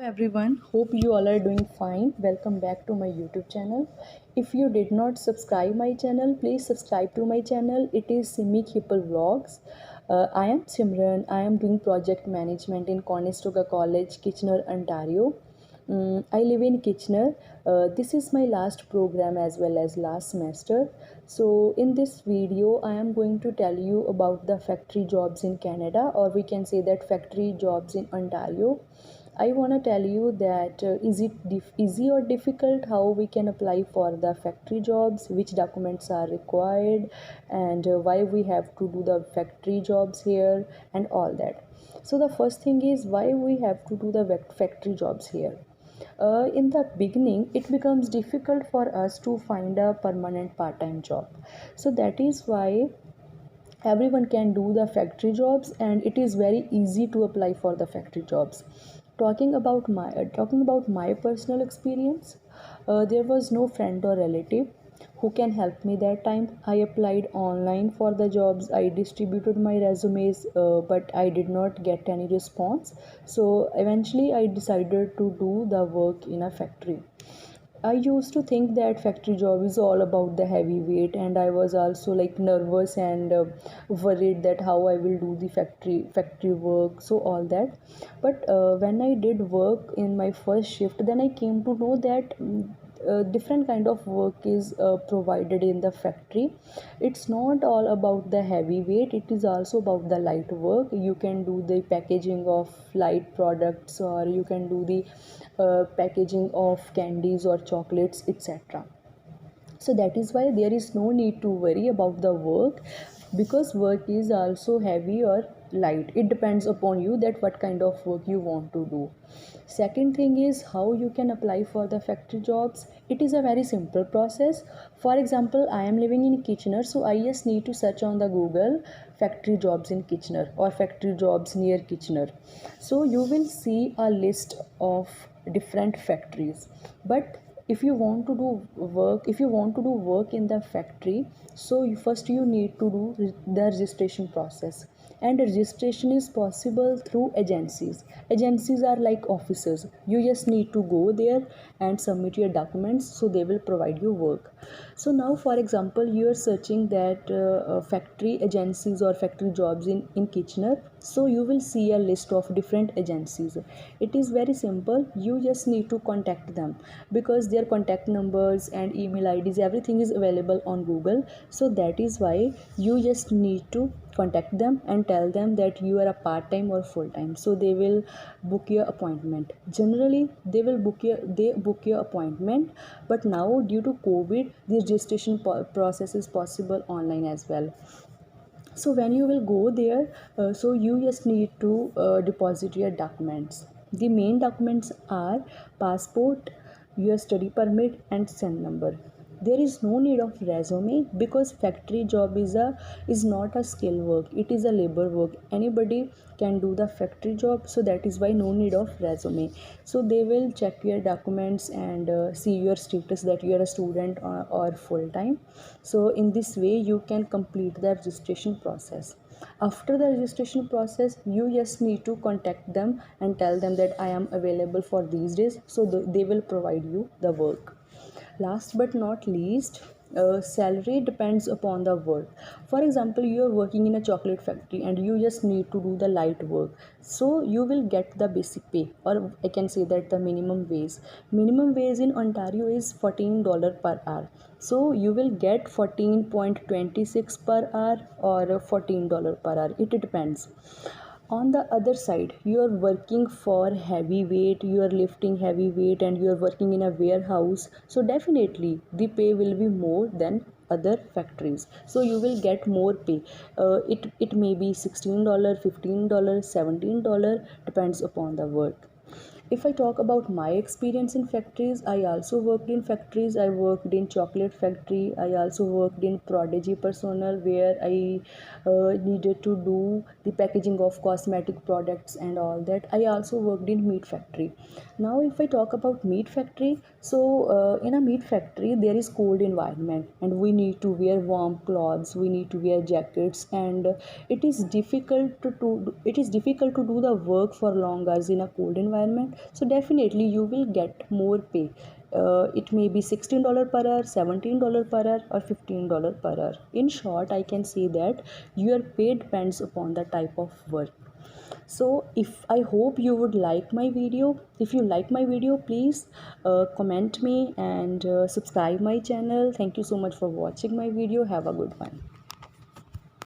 Everyone, hope you all are doing fine. Welcome back to my YouTube channel. If you did not subscribe my channel, please subscribe to my channel. It is Simi Khipal Vlogs. I am Simran. I am doing project management in Conestoga College, Kitchener, Ontario. I live in Kitchener. This is my last program as well as last semester. So in this video, I am going to tell you about the factory jobs in Canada, or we can say that factory jobs in Ontario. I want to tell you that is it easy or difficult how we can apply for the factory jobs, which documents are required, and why we have to do the factory jobs here, and all that. So the first thing is why we have to do the factory jobs here. In the beginning, it becomes difficult for us to find a permanent part-time job. So that is why everyone can do the factory jobs, and it is very easy to apply for the factory jobs. Talking about my personal experience, there was no friend or relative who can help me that time. I applied online for the jobs, I distributed my resumes, but I did not get any response. So eventually I decided to do the work in a factory. I used to think that factory job is all about the heavy weight, and I was also like nervous and worried that how I will do the factory work, so all that. But when I did work in my first shift, then I came to know that different kind of work is provided in the factory. It's not all about the heavy weight, it is also about the light work. You can do the packaging of light products, or you can do the packaging of candies or chocolates, etc. So that is why there is no need to worry about the work, because work is also heavy or light. It depends upon you that what kind of work you want to do. Second thing is how you can apply for the factory jobs. It is a very simple process. For example, I am living in Kitchener, so I just need to search on the Google factory jobs in Kitchener or factory jobs near Kitchener. So you will see a list of different factories. But if you want to do work in the factory, so first you need to do the registration process. And registration is possible through agencies are like offices. You just need to go there and submit your documents, so they will provide you work. So now, for example, you are searching that factory agencies or factory jobs in Kitchener. So you will see a list of different agencies. It is very simple. You just need to contact them, because their contact numbers and email IDs, everything is available on Google. So that is why you just need to contact them and tell them that you are a part-time or full-time, so they will book your appointment. Generally they book your appointment, but now due to COVID, the registration process is possible online as well. So when you will go there, so you just need to deposit your documents. The main documents are passport, your study permit, and SIN number. There is no need of resume, because factory job is not a skill work, it is a labor work. Anybody can do the factory job, so that is why no need of resume. So they will check your documents and see your status, that you are a student or full time. So in this way you can complete the registration process. After the registration process, you just need to contact them and tell them that I am available for these days, so they will provide you the work. Last but not least, salary depends upon the work. For example, you are working in a chocolate factory and you just need to do the light work, so you will get the basic pay, or I can say that the minimum wage. Minimum wage in Ontario is $14 per hour, so you will get 14.26 per hour or $14 per hour. It depends. On the other side, you are working for heavy weight, you are lifting heavy weight, and you are working in a warehouse, so definitely the pay will be more than other factories, so you will get more pay. It may be $16, $15, $17, depends upon the work. If I talk about my experience in factories, I also worked in factories. I worked in chocolate factory. I also worked in Prodigy Personal, where I needed to do the packaging of cosmetic products and all that. I also worked in meat factory. Now, if I talk about meat factory, so in a meat factory there is cold environment, and we need to wear warm clothes. We need to wear jackets, and it is difficult to do the work for long hours in a cold environment. so definitely you will get more pay. It may be $16 per hour, $17 per hour, or $15 per hour. In short, I can say that your pay depends upon the type of work. So if I hope you would like my video. If you like my video, please comment me and subscribe my channel. Thank you so much for watching my video. Have a good one.